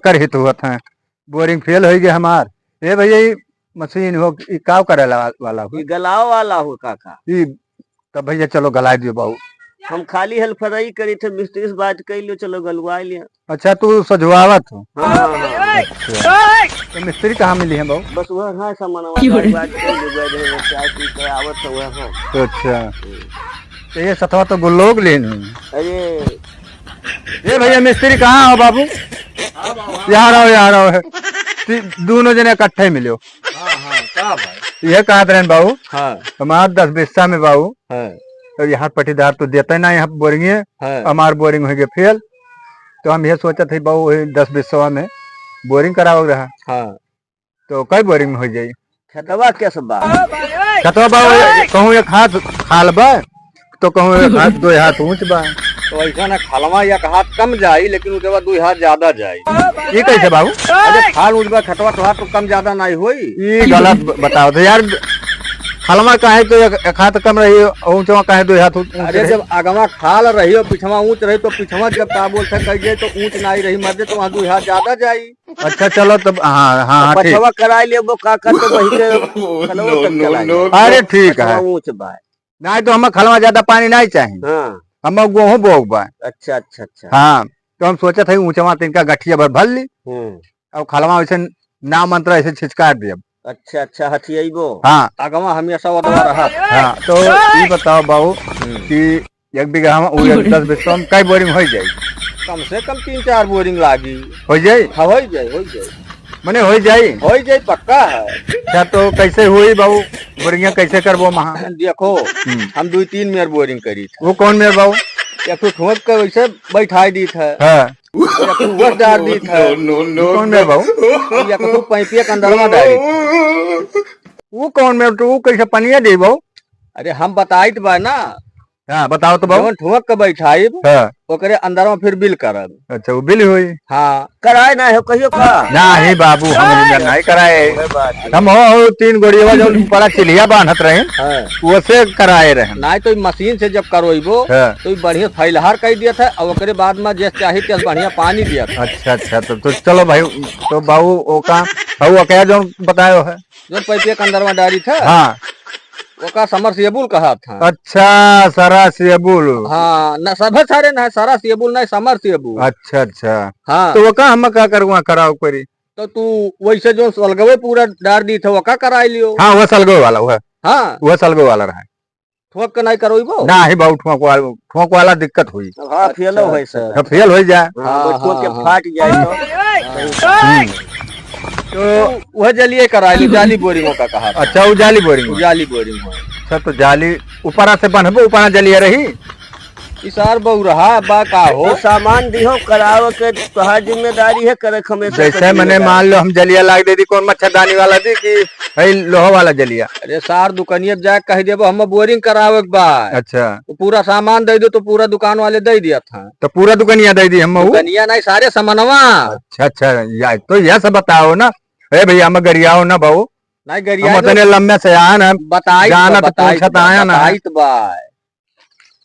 कर हित हुआ था बोरिंग फेल हो गया हमार। ए भैया ये मशीन हो का करे वाला हो गलाव वाला हो काका। तब भैया चलो गला दियो बाबू। हम खाली हेल्परई करी थे, मिस्त्री से बात कर लियो, चलो गलवा लिया। अच्छा तू सजवावत हो? हाँ हाँ हाँ। अच्छा तो मिस्त्री कहाँ मिली है बाबू? बस वह है सामान आवत है वह है। तो अच्छा तो ये सतवा तो गुल्लोग लेनी। अरे ये भैया मिस्त्री कहाँ हो बाबू? यार आओ दोनों जने इकट्ठे मिलो। यह कहा रहे बाबू? हाँ हमार 10 बिस्सा में बाबू हाँ तो यहाँ पटीदार तो देते ना, यहाँ बोरिंग है हमार बोरिंग हो गया फेल। तो हम ये सोचा थे बाबू 10 बिस्सा में बोरिंग कराओ रहा। हाँ तो कई बोरिंग में हो जाये? खेतवा कैसे बा? खेतवा बाबू कहूँ एक हाथ खाल बा तो कहूँ एक हाथ 2 हाथ ऊंच बा। तो ऐसा ना खालवा एक हाथ कम जाये लेकिन उसके बाद 2 हाथ ज्यादा जाये। ये कैसे बाबू? अरे खाल ऊंच बा खटवा तो कम ज्यादा नहीं हुई। ये गलत बताओ तो यार, खालवा काहे तो एक हाथ कम रही ऊंचवा काहे 2 हाथ ऊंच? अरे जब आगवा खाल रही और पिछवा ऊंच रही तो पिछवा जब का बोलते कहिए तो ऊंच नहीं रही मर्दे तो वहाँ 2 हाथ ज्यादा जाये। अच्छा चलो तब हाँ पछवा करा लिए वो काका तो वही के अरे ठीक है। ऊंच बा नहीं तो हम खलवा ज्यादा पानी नहीं चाहिए। हाँ हम गेहूँ बोग बा। अच्छा अच्छा अच्छा हाँ तो हम सोचा था ऊंचवा तिनका गठिया भर भर ली और खलवा वैसे नाम मंत्र ऐसे छिचका दिया। अच्छा अच्छा हथियाइबो। हाँ आगवा हमेशा वदवा रहा। हाँ तो ये बताओ बाबू कि 1 बीघा में 10 बिस्सा में कई बोरिंग हो जाए? कम से कम 3-4 बोरिंग लागी। हो जाए? हाँ हो जाए मने हो जाए पक्का है। अच्छा तो कैसे हुई बाबू बोरिंग कैसे करबो महा? देखो हम 2-3 मेर बोरिंग करी था। वो कौन मेर बाबू? एक तो ठोक के वैसे बैठाई दी था। हाँ डाल दी था। कौन मेर बाबू? एक तो पैपिया के अंदर में डाली। वो कौन मेर तो वो कैसे पनिया दे बाबू? अरे हम बताई तो बा ना। हाँ बताओ तो बाबू। ठोक के बैठाई ओकरे अंदर में फिर बिल करब। अच्छा वो बिल हुई? हाँ कराए ना हो कहियो का नहीं बाबू हम नहीं कराए। हम हो 3 गोड़िया जो बड़ा चिलिया बांधत रहे वैसे कराए रहे। नहीं तो मशीन से जब करोइबो तो बढ़िया फैलहार कर दिया था और ओकरे बाद में जैसे चाहिए तैसे बढ़िया पानी दिया था। अच्छा तो चलो भाई तो बाबू ओका क्या जो बतायो है जो पैपिया के अंदर में डाली था। हाँ ओका समरसेबुल कहा था। अच्छा समरसेबुल। हाँ न सब सारे ना समरसेबुल नहीं समरसेबुल। अच्छा हाँ तो वका हम का करूँगा कराओ करी तो तू वैसे जो सलगवे पूरा डाल दी था वका कराई लियो। हाँ वो सलगो वाला हुआ। हाँ वो सलगो वाला रहा। ठोक के नहीं करोइबो ना ही बाबू ठोक वाला दिक्कत हुई। हाँ फेल हो सर फेल हो जाए ठोक के फाट जाए तो वह जलिए कराई लो। जाली बोरिंग का कहा। अच्छा वो जाली बोरिंग हो। अच्छा तो जाली ऊपरा से बनबो ऊपरा जलिए रही इसार बहु रहा बा का हो सामान दिहो कराओ के तोहार जिम्मेदारी है करे हमेशा। जैसे मैंने मान लो हम जलिया लाग दे दी कौन मच्छरदानी वाला दी कि भाई लोहा वाला जलिया? अरे सार दुकानिया जाके कह देबो हम बोरिंग करावे के बा। अच्छा तो पूरा सामान दे दो तो पूरा दुकान वाले दे दिया था। तो पूरा दुकानिया दे दी हम? दुकानिया नहीं सारे सामानवा। अच्छा तो यह सब बताओ ना। अरे भैया हम गरियाओ ना बाबू नहीं गरिया लम्बे से आया ना बताई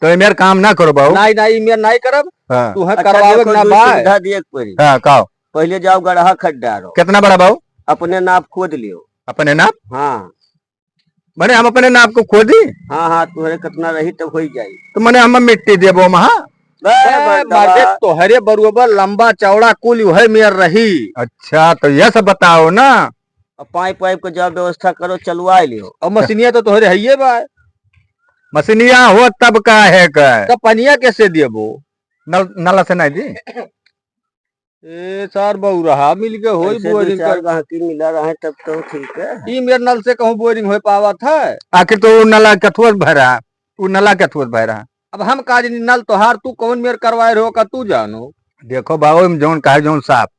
तो मेरे काम ना करो बाबू। नहीं मेरे नहीं करब। तू है करवावे ना बा दिए पड़ी। हां काओ पहले जाओ गड्ढा खड्डा रो। कितना बड़ा बाबू? अपने नाप खोद लियो। अपने नाप? हाँ मैंने हम अपने नाप को खोदी। हाँ तुहरे कितना रही तब हो जाई। तो मैंने हम मिट्टी देबो महा तोहरे बरोबर लंबा चौड़ा कुल वह मेर रही। अच्छा तो यह सब बताओ ना। पाइप को जब व्यवस्था करो चलवा लियो। और मशीनिया तो तोहरे है बा। मशीनिया हो तब का है का पनिया कैसे देबो? नला से नहीं दी। ए सार बहु रहा मिल के हो बोरिंग कर मिला रहा है तब तो ठीक है। ई मेरे नल से कहूँ बोरिंग हो पावा था। आखिर तो नला कथुआ भरा वो नला कथुआ भरा। अब हम काज नल तोहार तू कौन मेर करवाए रहो का तू जानो। देखो बाबू जोन कहे जोन साफ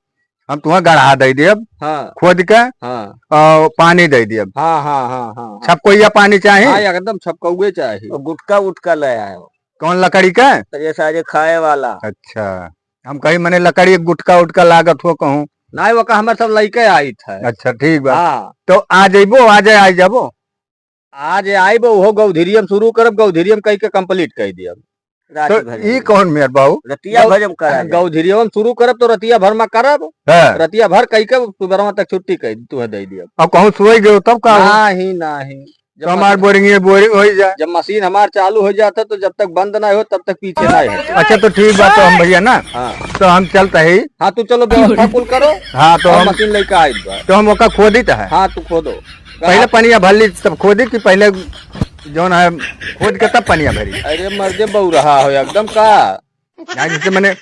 हम तुम्हें गढ़ा दे दियब। हाँ खोद के। हाँ और पानी दे दियब। हाँ छपकोइया पानी चाहिए। हाँ एकदम छपकौए चाहिए। गुटका उटका ले आयो। कौन लकड़ी का? ये सारे खाए वाला। अच्छा हम कहीं मैंने लकड़ी गुटका उटका लागत हो कहूँ नहीं वो हमारे सब लड़के आई था। अच्छा ठीक बा। हाँ तो आ जाइबो आ जाबो आज आइबो हो गौधीरियम शुरू करब गौधीरियम कह के कंप्लीट कर दियब। तो ई कौन मेर बाबू रतिया भर हम करा गौधरिया हम शुरू करब तो रतिया भर में करब रतिया भर कई के सुबह तक छुट्टी कह तू दे दिया अब कहूँ सोई गयो तब का नहीं तो हमार बोरिंग हो जाए जब मशीन हमार चालू हो जाता तो जब तक बंद ना हो तब तक पीछे ना है। अच्छा तो ठीक बात तो हम भैया ना तो हम चलते ही। हाँ तू चलो व्यवस्था कुल करो। हाँ तो हम मशीन लेकर आई तो हम ओका खोदी है। हाँ तू खोदो पहले पनिया भरली तब खोदी की पहले जो है खोद के तब पनिया भरी। अरे मर्दे बहु रहा हो एकदम का जैसे मैंने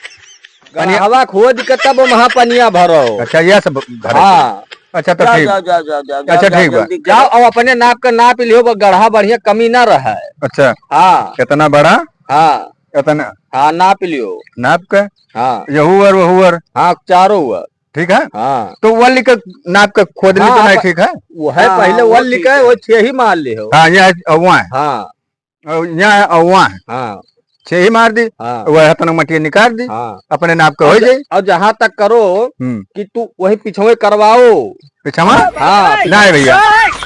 हवा खोद के तब वहाँ पनिया भरो। अच्छा यह सब हाँ अच्छा तो ठीक अच्छा ठीक है जाओ अब अपने नाप का नाप लियो गढ़ा बढ़िया कमी ना रहा है। अच्छा हाँ कितना बड़ा हाँ कितना हाँ नाप लियो नाप का हाँ यहूर वहूर हाँ चारों हुआ ठीक है। हाँ तो वो लिख नाप का खोद ली तो नहीं ठीक है वो है पहले वो लिखा है वो 6 ही मार ले हो। हाँ यहाँ अवा है हाँ यहाँ अवा है हाँ 6 ही मार दी। हाँ वह तन मटिया निकाल दी। हाँ अपने नाप का हो जाए। और जहाँ तक करो कि तू वही पिछवे करवाओ पिछवा। हाँ नहीं भैया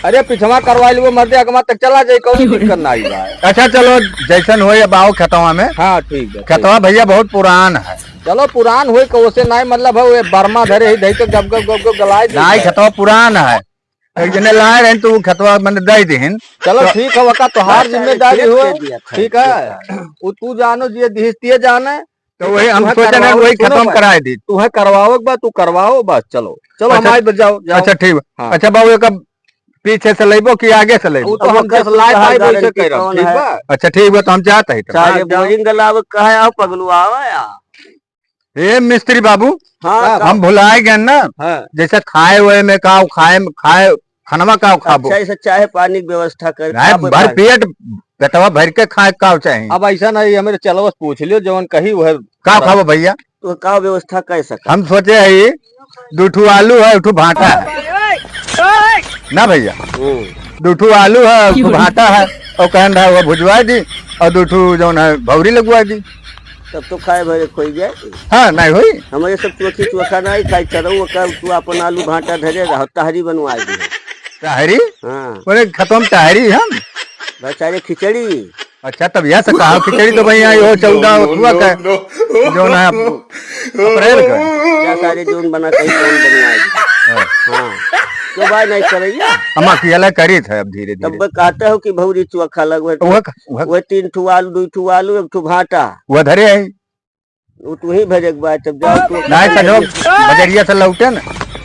अरे पिछवा करवा लो मर्दे अगमा तक चला जाए कौन दिक्कत ना आई बात। अच्छा चलो जैसन हो या बाओ खतवा में। हाँ ठीक है खतवा भैया बहुत पुरान है। चलो पुरान हुई कौसे नहीं मतलब है बर्मा धरे ही दही तो गब गब गब गब गलाए नहीं खतवा पुरान है एक जने लाए रहे तो खतवा मैंने दे दीन। चलो ठीक है वका तोहार जिम्मेदारी हो ठीक है वो तू जानो ये दिहतिये जाने तो वही हम सोचे ना वही खत्म कराए दी। तू है करवाओ बस तू करवाओ बस चलो चलो हमारे बच जाओ। अच्छा ठीक है। अच्छा बाबू कब पीछे से लेबो कि आगे से लेबो तो हम 10 लाख भाई वैसे कह रहा हूं ठीक बा। अच्छा ठीक है तो हम जाते हैं सारे बोरिंग गलाव कहे आओ पगलू आवा या ए मिस्त्री बाबू। हाँ हम भुलाए गए ना जैसे खाए हुए में का खाए खानवा का खाबो अच्छा चाहे पानी की व्यवस्था कर भर पेट पेटवा भर के खाए का चाहिए। अब ऐसा नहीं हमें चलो पूछ लियो जवन कही वह का खाबो भैया तो का व्यवस्था कर सका। हम सोचे है 2 आलू है 1 भाटा है ना भैया 2 आलू है 1 भाटा है और कहन रहा वो भुजवा दी और 2 जो है भौरी लगवा दी तब तो खाए भरे खोई जाए। हाँ नहीं हुई हमारे सब चोखी चोखा नहीं खाई चलो तू अपन आलू भाटा धरे रहो तहरी बनवा दी तहरी। हाँ बोले खत्म तहरी हम बेचारे खिचड़ी। अच्छा तब यह से कहा खिचड़ी तो भैया हो 14 हुआ का जो ना अप्रैल का क्या सारे जोन बना कहीं कौन बनवा। हाँ तो भाई नहीं करेगा हम अकेला करी थे अब धीरे धीरे। तब कहते हो कि भौरी चोखा लगवे वो 3 आलू 2 आलू 1 भाटा वो धरे है वो तू ही भेजे बाद जब जाओ तो नहीं सजो बजरिया से लौटे ना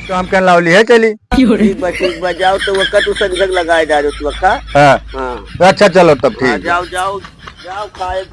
तो हम कह लावली है चली ठीक जाओ तो वो कट संजग लगाए डालो तू अक्का। हाँ अच्छा चलो तब ठीक जाओ जाओ जाओ खाए